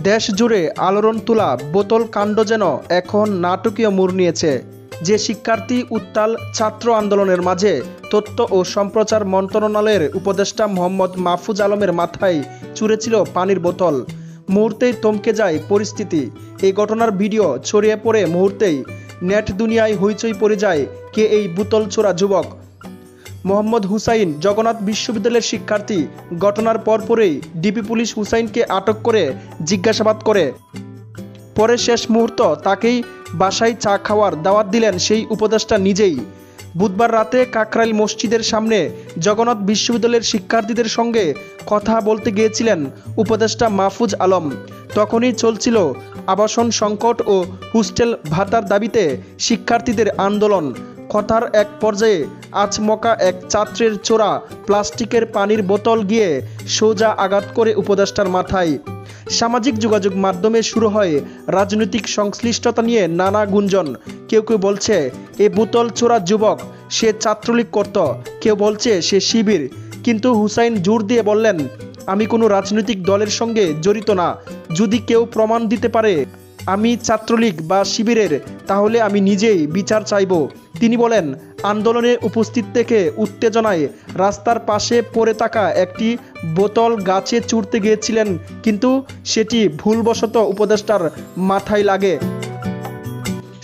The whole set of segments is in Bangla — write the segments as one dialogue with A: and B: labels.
A: দেশ জুড়ে আলোড়ন তোলা বোতল কাণ্ড যেন এখন নাটকীয় মোড় নিয়েছে। যে শিক্ষার্থী উত্তাল ছাত্র আন্দোলনের মাঝে তথ্য ও সম্প্রচার মন্ত্রণালয়ের উপদেষ্টা মোহাম্মদ মাহফুজ আলমের মাথায় ছুঁড়েছিল পানির বোতল, মুহূর্তেই থমকে যায় পরিস্থিতি। এই ঘটনার ভিডিও ছড়িয়ে পড়ে মুহূর্তেই নেট দুনিয়ায় হইচই পড়ে যায়। কে এই বোতল ছোড়া যুবক? মোহাম্মদ হুসাইন জগন্নাথ বিশ্ববিদ্যালয়ের শিক্ষার্থী। ঘটনার পরপরই ডিবি পুলিশ হুসাইনকে আটক করে জিজ্ঞাসাবাদ করে। পরে শেষ মুহূর্ত তাকেই বাসায় চা খাওয়ার দাওয়াত দিলেন সেই উপদেষ্টা নিজেই। বুধবার রাতে কাকরাইল মসজিদের সামনে জগন্নাথ বিশ্ববিদ্যালয়ের শিক্ষার্থীদের সঙ্গে কথা বলতে গিয়েছিলেন উপদেষ্টা মাহফুজ আলম। তখনই চলছিল আবাসন সংকট ও হোস্টেল ভাতার দাবিতে শিক্ষার্থীদের আন্দোলন। কথার এক পর্যায়ে আচমকা এক ছাত্রের ছোড়া প্লাস্টিকের পানির বোতল গিয়ে সোজা আঘাত করে উপদেষ্টার মাথায়। সামাজিক যোগাযোগ মাধ্যমে শুরু হয় রাজনৈতিক সংশ্লিষ্টতা নিয়ে নানা গুঞ্জন। কেউ কেউ বলছে এ বোতল ছোড়া যুবক সে ছাত্রলীগ করত, কেউ বলছে সে শিবির। কিন্তু হুসাইন জোর দিয়ে বললেন, আমি কোনো রাজনৈতিক দলের সঙ্গে জড়িত না। যদি কেউ প্রমাণ দিতে পারে আমি ছাত্রলীগ বা শিবিরের, তাহলে আমি নিজেই বিচার চাইব। তিনি বলেন, আন্দোলনে উপস্থিত থেকে উত্তেজনায় রাস্তার পাশে পড়ে থাকা একটি বোতল গাছে ছুঁড়তে গিয়েছিলেন, কিন্তু সেটি ভুলবশত উপদেষ্টার মাথায় লাগে।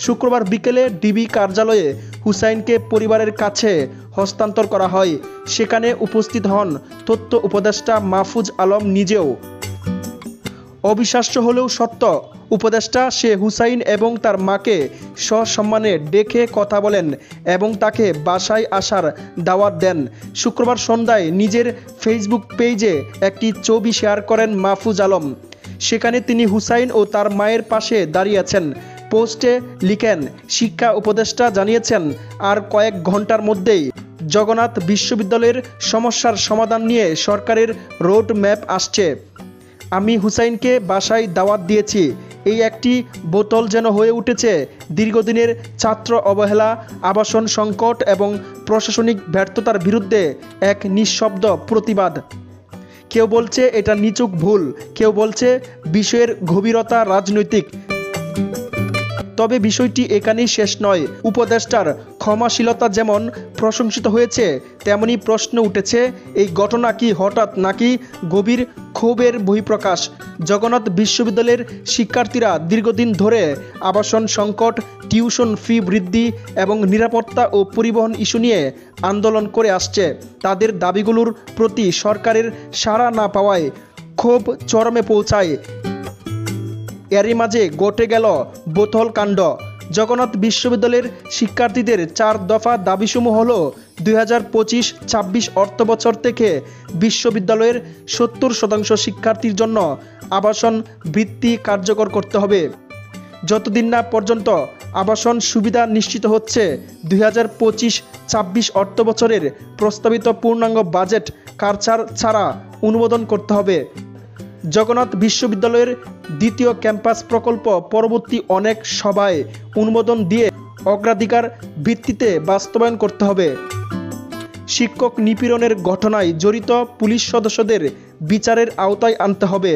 A: শুক্রবার বিকেলে ডিবি কার্যালয়ে হুসাইনকে পরিবারের কাছে হস্তান্তর করা হয়। সেখানে উপস্থিত হন তথ্য উপদেষ্টা মাহফুজ আলম নিজেও। অবিশ্বাস্য হলেও সত্য, উপদেষ্টা সে হুসাইন এবং তার মাকে সসম্মানে ডেকে কথা বলেন এবং তাকে বাসায় আসার দাওয়াত দেন। শুক্রবার সন্ধ্যায় নিজের ফেসবুক পেজে একটি ছবি শেয়ার করেন মাহফুজ আলম। সেখানে তিনি হুসাইন ও তার মায়ের পাশে দাঁড়িয়ে আছেন। পোস্টে লিখেন, শিক্ষা উপদেষ্টা জানিয়েছেন আর কয়েক ঘন্টার মধ্যেই জগন্নাথ বিশ্ববিদ্যালয়ের সমস্যার সমাধান নিয়ে সরকারের রোড ম্যাপ আসছে। আমি হুসাইনকে বাসায় দাওয়াত দিয়েছি। এই একটি বোতল যেন হয়ে উঠেছে দীর্ঘদিনের ছাত্র অবহেলা, আবাসন সংকট এবং প্রশাসনিক ব্যর্থতার বিরুদ্ধে এক নিঃশব্দ প্রতিবাদ। কেউ বলছে এটা নিছক ভুল, কেউ বলছে বিষয়ের গভীরতা রাজনৈতিক। তবে বিষয়টি এখানেই শেষ নয়। উপদেষ্টার ক্ষমাশীলতা যেমন প্রশংসিত হয়েছে, তেমনি প্রশ্ন উঠেছে, এই ঘটনা কি হঠাৎ নাকি গভীর ক্ষোভের বহিঃপ্রকাশ? জগন্নাথ বিশ্ববিদ্যালয়ের শিক্ষার্থীরা দীর্ঘদিন ধরে আবাসন সংকট, টিউশন ফি বৃদ্ধি এবং নিরাপত্তা ও পরিবহন ইস্যু নিয়ে আন্দোলন করে আসছে। তাদের দাবিগুলোর প্রতি সরকারের সাড়া না পাওয়ায় ক্ষোভ চরমে পৌঁছায়। এরই মাঝে ঘটে গেল বোতল কাণ্ড। জগন্নাথ বিশ্ববিদ্যালয়ের শিক্ষার্থীদের 4 দফা দাবিসমূহ হল 2025-26 অর্থবছর থেকে বিশ্ববিদ্যালয়ের 70% শিক্ষার্থীর জন্য আবাসন বৃত্তি কার্যকর করতে হবে। যতদিন না পর্যন্ত আবাসন সুবিধা নিশ্চিত হচ্ছে 2025-26 অর্থবছরের প্রস্তাবিত পূর্ণাঙ্গ বাজেট কারচার ছাড়া অনুমোদন করতে হবে। জগন্নাথ বিশ্ববিদ্যালয়ের দ্বিতীয় ক্যাম্পাস প্রকল্প পরবর্তী অনেক সভায় অনুমোদন দিয়ে অগ্রাধিকার ভিত্তিতে বাস্তবায়ন করতে হবে। শিক্ষক নিপীড়নের ঘটনায় জড়িত পুলিশ সদস্যদের বিচারের আওতায় আনতে হবে।